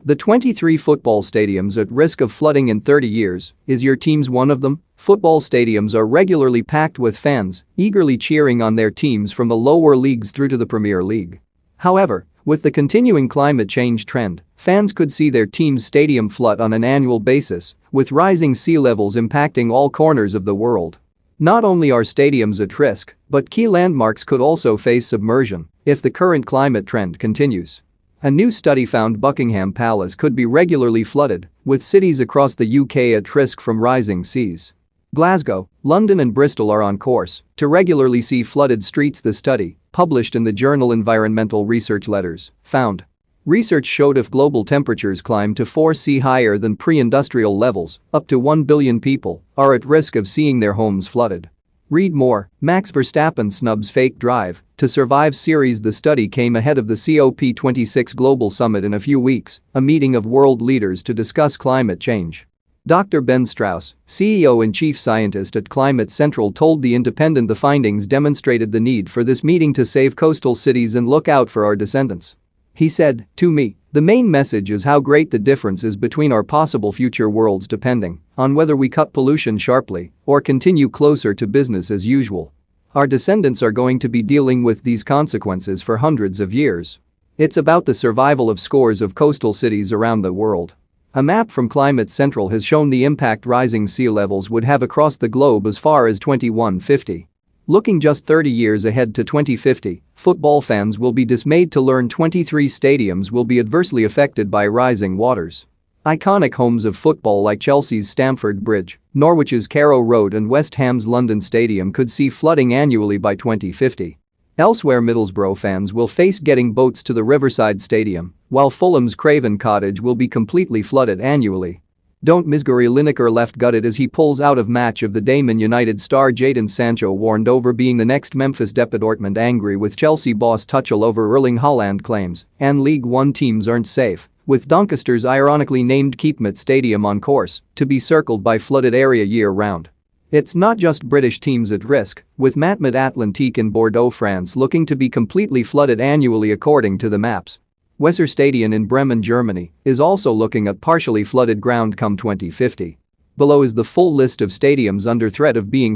The 23 football stadiums at risk of flooding in 30 years, is your team's one of them? Football stadiums are regularly packed with fans, eagerly cheering on their teams from the lower leagues through to the Premier League. However, with the continuing climate change trend, fans could see their team's stadium flood on an annual basis, with rising sea levels impacting all corners of the world. Not only are stadiums at risk, but key landmarks could also face submersion if the current climate trend continues. A new study found Buckingham Palace could be regularly flooded, with cities across the UK at risk from rising seas. Glasgow, London and Bristol are on course to regularly see flooded streets. The study, published in the journal Environmental Research Letters, found. Research showed if global temperatures climb to 4°C higher than pre-industrial levels, up to 1 billion people are at risk of seeing their homes flooded. Read more. Max Verstappen snubs fake drive to survive series. The study came ahead of the COP26 Global Summit in a few weeks, a meeting of world leaders to discuss climate change. Dr. Ben Strauss, CEO and chief scientist at Climate Central, told The Independent the findings demonstrated the need for this meeting to save coastal cities and look out for our descendants. He said, "To me, the main message is how great the difference is between our possible future worlds depending on whether we cut pollution sharply or continue closer to business as usual. Our descendants are going to be dealing with these consequences for hundreds of years. It's about the survival of scores of coastal cities around the world." A map from Climate Central has shown the impact rising sea levels would have across the globe as far as 2150. Looking just 30 years ahead to 2050, football fans will be dismayed to learn 23 stadiums will be adversely affected by rising waters. Iconic homes of football like Chelsea's Stamford Bridge, Norwich's Carrow Road and West Ham's London Stadium could see flooding annually by 2050. Elsewhere, Middlesbrough fans will face getting boats to the Riverside Stadium, while Fulham's Craven Cottage will be completely flooded annually. Don't miss Gary Lineker left gutted as he pulls out of match of the day. Man United star Jadon Sancho warned over being the next Memphis Depay. Dortmund angry with Chelsea boss Tuchel over Erling Haaland claims, and League One teams aren't safe, with Doncaster's ironically named Keepmoat Stadium on course to be circled by flooded area year-round. It's not just British teams at risk, with Matmut Atlantique in Bordeaux, France looking to be completely flooded annually according to the maps. Weserstadion in Bremen, Germany is also looking at partially flooded ground come 2050. Below is the full list of stadiums under threat of being